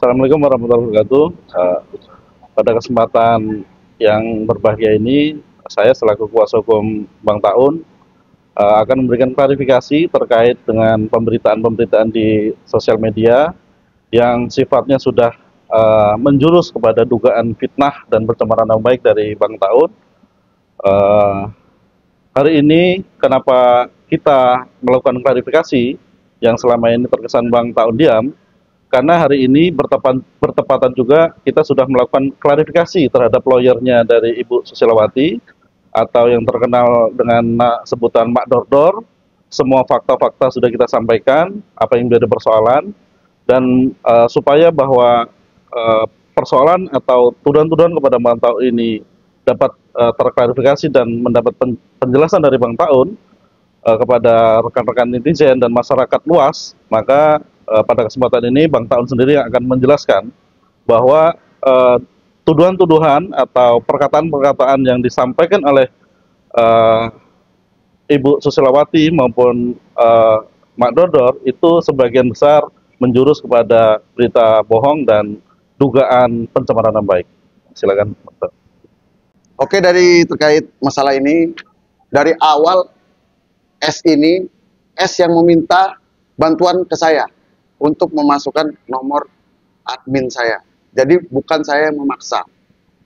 Assalamualaikum warahmatullahi wabarakatuh. Pada kesempatan yang berbahagia ini, saya selaku kuasa hukum Bang Taun akan memberikan klarifikasi terkait dengan pemberitaan-pemberitaan di sosial media yang sifatnya sudah menjurus kepada dugaan fitnah dan pencemaran nama baik dari Bang Taun. Hari ini kenapa kita melakukan klarifikasi yang selama ini terkesan Bang Taun diam? Karena hari ini bertepatan juga kita sudah melakukan klarifikasi terhadap lawyernya dari Ibu Susilawati atau yang terkenal dengan sebutan Mak Dordor. Semua fakta-fakta sudah kita sampaikan, apa yang menjadi persoalan, dan supaya bahwa persoalan atau tuduhan-tuduhan kepada Bang Taun ini dapat terklarifikasi dan mendapat penjelasan dari Bang Taun kepada rekan-rekan netizen dan masyarakat luas, maka pada kesempatan ini Bang Taun sendiri yang akan menjelaskan bahwa tuduhan-tuduhan atau perkataan-perkataan yang disampaikan oleh Ibu Susilawati maupun Mak Dodor itu sebagian besar menjurus kepada berita bohong dan dugaan pencemaran nama baik. Silakan. Oke, dari terkait masalah ini, dari awal S yang meminta bantuan ke saya untuk memasukkan nomor admin saya. Jadi bukan saya yang memaksa.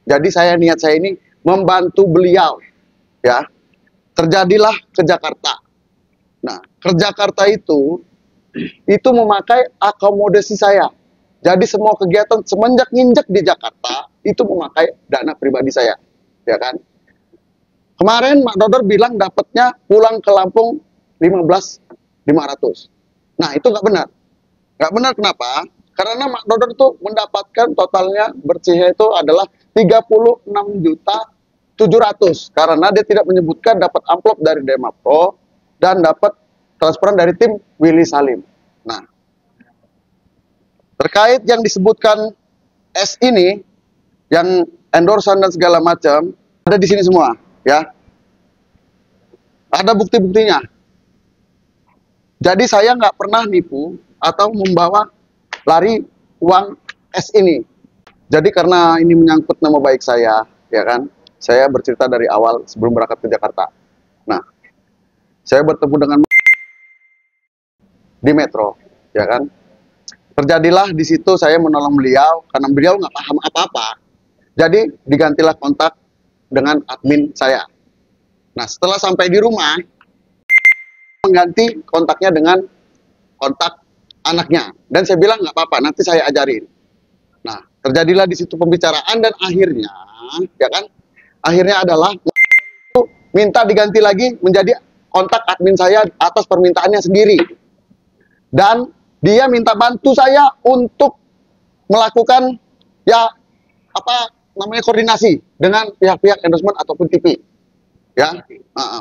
Jadi niat saya ini membantu beliau, ya. Terjadilah ke Jakarta. Nah, ke Jakarta itu memakai akomodasi saya. Jadi semua kegiatan semenjak nginjek di Jakarta itu memakai dana pribadi saya, ya kan? Kemarin Mak Dodor bilang dapatnya pulang ke Lampung 15.500. Nah, itu nggak benar. Nggak benar kenapa? Karena Mak Dodor itu mendapatkan totalnya bersihnya itu adalah 36.700.000 karena dia tidak menyebutkan dapat amplop dari Dermapro dan dapat transferan dari tim Willy Salim. Nah, terkait yang disebutkan S ini, yang endorsan dan segala macam ada di sini semua, ya. Ada bukti-buktinya. Jadi saya nggak pernah nipu atau membawa lari uang S ini. Jadi karena ini menyangkut nama baik saya, ya kan, saya bercerita dari awal sebelum berangkat ke Jakarta. Nah, saya bertemu dengan di Metro, ya kan. Terjadilah di situ saya menolong beliau karena beliau nggak paham apa-apa. Jadi digantilah kontak dengan admin saya. Nah, setelah sampai di rumah, mengganti kontaknya dengan kontak anaknya. Dan saya bilang nggak apa-apa, nanti saya ajarin. Nah, terjadilah di situ pembicaraan dan akhirnya, ya kan, akhirnya adalah minta diganti lagi menjadi kontak admin saya atas permintaannya sendiri. Dan dia minta bantu saya untuk melakukan koordinasi dengan pihak-pihak endorsement ataupun TV, ya,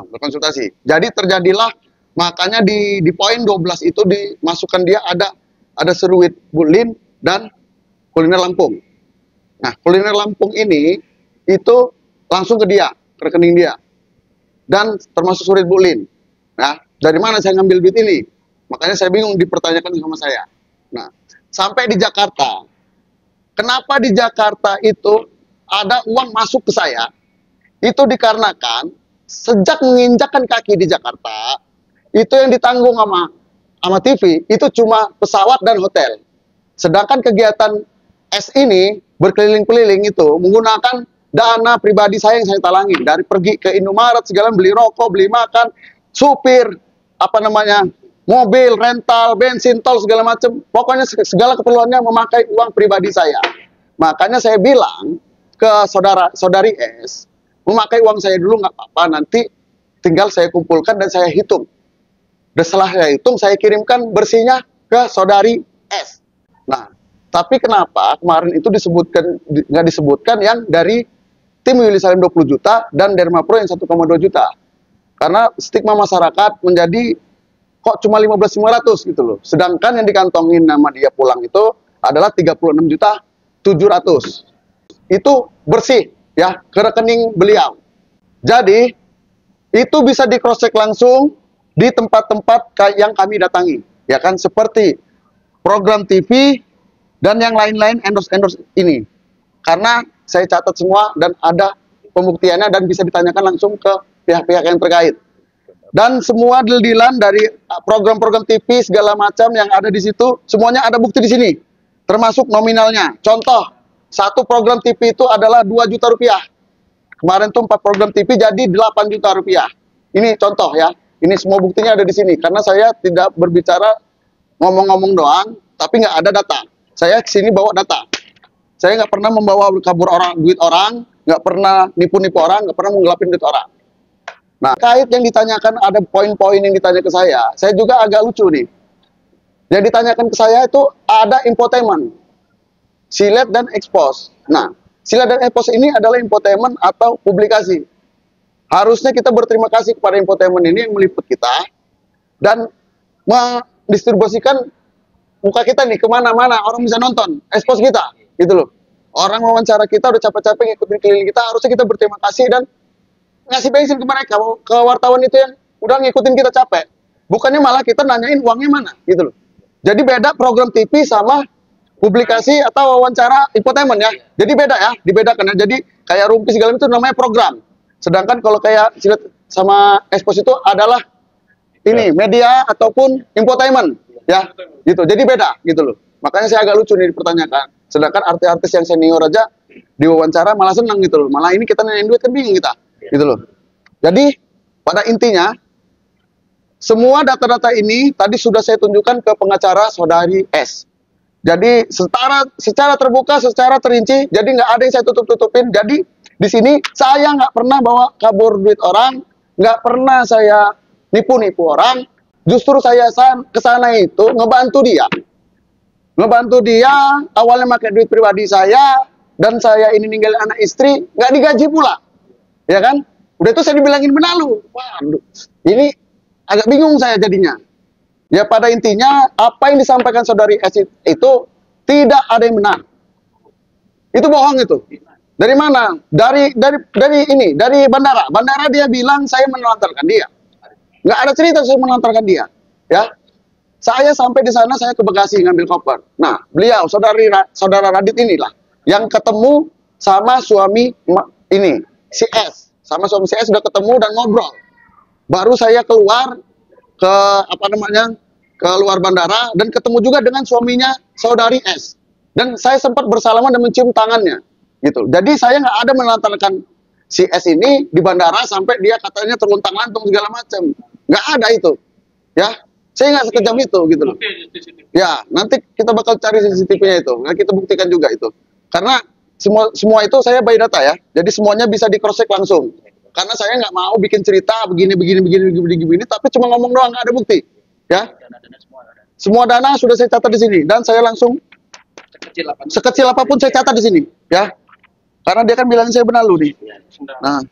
berkonsultasi. Jadi terjadilah, makanya di poin 12 itu dimasukkan dia ada seruit Bulin dan kuliner Lampung. Nah, kuliner Lampung ini itu langsung ke dia, ke rekening dia, dan termasuk seruit Bulin. Nah, dari mana saya ngambil duit ini? Makanya saya bingung, dipertanyakan sama saya. Nah, sampai di Jakarta, kenapa di Jakarta itu ada uang masuk ke saya? Itu dikarenakan sejak menginjakkan kaki di Jakarta, itu yang ditanggung sama TV itu cuma pesawat dan hotel. Sedangkan kegiatan S ini berkeliling-keliling itu menggunakan dana pribadi saya yang saya talangin, dari pergi ke Indomaret segala, beli rokok, beli makan, supir, mobil, rental, bensin, tol segala macam. Pokoknya segala keperluannya memakai uang pribadi saya. Makanya saya bilang ke saudari S, memakai uang saya dulu nggak apa-apa, nanti tinggal saya kumpulkan dan saya hitung. Dan setelah saya hitung, saya kirimkan bersihnya ke saudari S. Nah, tapi kenapa kemarin itu nggak disebutkan yang dari tim Willy Salim 20 juta dan Dermapro yang 1,2 juta? Karena stigma masyarakat menjadi kok cuma 15.500 gitu loh. Sedangkan yang dikantongin nama dia pulang itu adalah 36.700.000. Itu bersih ya ke rekening beliau. Jadi itu bisa di cross check langsung di tempat-tempat yang kami datangi, ya kan, seperti program TV dan yang lain-lain endorse ini. Karena saya catat semua dan ada pembuktiannya dan bisa ditanyakan langsung ke pihak-pihak yang terkait. Dan semua deal-dealan dari program-program TV segala macam yang ada di situ, semuanya ada bukti di sini. Termasuk nominalnya. Contoh, satu program TV itu adalah 2 juta rupiah. Kemarin tuh 4 program TV jadi 8 juta rupiah. Ini contoh ya. Ini semua buktinya ada di sini. Karena saya tidak berbicara ngomong-ngomong doang, tapi nggak ada data. Saya kesini bawa data. Saya nggak pernah membawa kabur orang, duit orang, nggak pernah nipu-nipu orang, nggak pernah menggelapin duit orang. Nah, kait yang ditanyakan, ada poin-poin yang ditanya ke saya juga agak lucu nih. Yang ditanyakan ke saya itu ada infotainment, silet dan expose. Nah, silet dan expose ini adalah infotainment atau publikasi. Harusnya kita berterima kasih kepada infotainment ini yang meliput kita dan mendistribusikan muka kita nih kemana-mana, orang bisa nonton expose kita, gitu loh. Orang wawancara kita udah capek-capek ngikutin keliling kita, harusnya kita berterima kasih dan ngasih bensin ke mereka, ke wartawan itu yang udah ngikutin kita capek. Bukannya malah kita nanyain uangnya mana, gitu loh. Jadi beda program TV sama publikasi atau wawancara infotainment ya. Jadi beda ya, dibedakan ya. Jadi kayak Rumpi segala itu namanya program. Sedangkan kalau kayak silet sama expose itu adalah ini media ataupun infotainment ya. Gitu. Jadi beda gitu loh. Makanya saya agak lucu nih dipertanyakan. Sedangkan artis-artis yang senior aja diwawancara malah senang gitu loh. Malah ini kita nanyain duit kan bingung kita. Gitu loh. Jadi pada intinya semua data-data ini tadi sudah saya tunjukkan ke pengacara saudari S. Jadi secara terbuka, secara terinci, jadi nggak ada yang saya tutup-tutupin. Jadi di sini saya nggak pernah bawa kabur duit orang, nggak pernah saya nipu-nipu orang. Justru saya ke sana itu ngebantu dia. Ngebantu dia, awalnya pakai duit pribadi saya, dan saya ini ninggalin anak istri, nggak digaji pula. Ya kan? Udah itu saya dibilangin benalu. Waduh, ini agak bingung saya jadinya. Ya pada intinya apa yang disampaikan saudari S itu tidak ada yang benar. Itu bohong itu. Dari mana? Dari bandara. Bandara dia bilang saya menelantarkan dia. Nggak ada cerita saya menelantarkan dia. Ya. Saya sampai di sana saya ke Bekasi ngambil koper. Nah, beliau saudara Radit inilah yang ketemu sama suami ini si S. Sama suami saya sudah ketemu dan ngobrol. Baru saya keluar ke keluar bandara dan ketemu juga dengan suaminya saudari S. Dan saya sempat bersalaman dan mencium tangannya, gitu. Jadi saya nggak ada menelantarkan si S ini di bandara sampai dia katanya terluntang-lantung segala macam. Nggak ada itu, ya. Saya nggak sekejam itu, gitu loh. Ya, nanti kita bakal cari CCTV-nya itu. Nah, kita buktikan juga itu. Karena semua itu saya by data ya. Jadi semuanya bisa di cross check langsung. Karena saya nggak mau bikin cerita begini, tapi cuma ngomong doang, nggak ada bukti. Ya. Semua dana sudah saya catat di sini dan saya langsung sekecil apapun saya catat di sini, ya. Karena dia kan bilang saya benalu nih. Nah,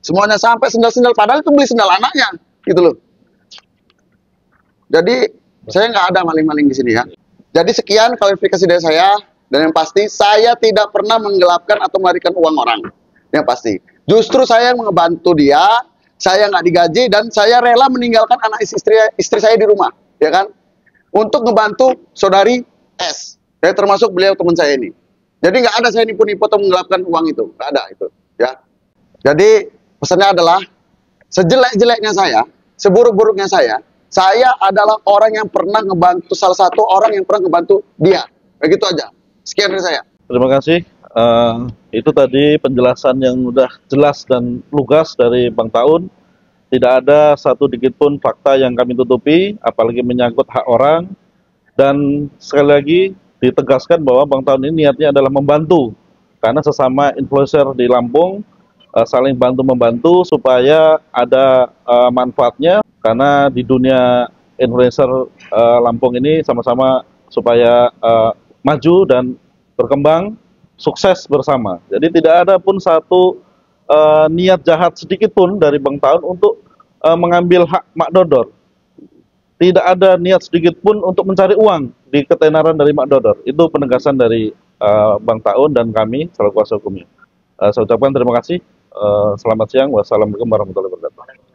semuanya sampai sendal-sendal padahal itu beli sendal anaknya, gitu loh. Jadi saya nggak ada maling-maling di sini ya. Jadi sekian klarifikasi dari saya dan yang pasti saya tidak pernah menggelapkan atau melarikan uang orang. Yang pasti. Justru saya ngebantu dia, saya nggak digaji dan saya rela meninggalkan anak istri saya di rumah, ya kan? Untuk ngebantu saudari S. Ya, termasuk beliau teman saya ini. Jadi nggak ada saya nipu-nipu atau menggelapkan uang itu, nggak ada itu, ya. Jadi pesannya adalah sejelek-jeleknya saya, seburuk-buruknya saya adalah orang yang pernah ngebantu salah satu orang yang pernah ngebantu dia. Begitu aja. Sekian dari saya. Terima kasih. Itu tadi penjelasan yang udah jelas dan lugas dari Bang Taun. Tidak ada satu dikit pun fakta yang kami tutupi, apalagi menyangkut hak orang. Dan sekali lagi ditegaskan bahwa Bang Taun ini niatnya adalah membantu. Karena sesama influencer di Lampung saling bantu-membantu supaya ada manfaatnya. Karena di dunia influencer Lampung ini sama-sama supaya maju dan berkembang, sukses bersama. Jadi tidak ada pun satu niat jahat sedikit pun dari Bang Taun untuk mengambil hak Mak Dodor. Tidak ada niat sedikit pun untuk mencari uang di ketenaran dari Mak Dodor. Itu penegasan dari Bang Taun dan kami selaku kuasa hukumnya. Saya ucapkan terima kasih. Selamat siang. Wassalamualaikum warahmatullahi wabarakatuh.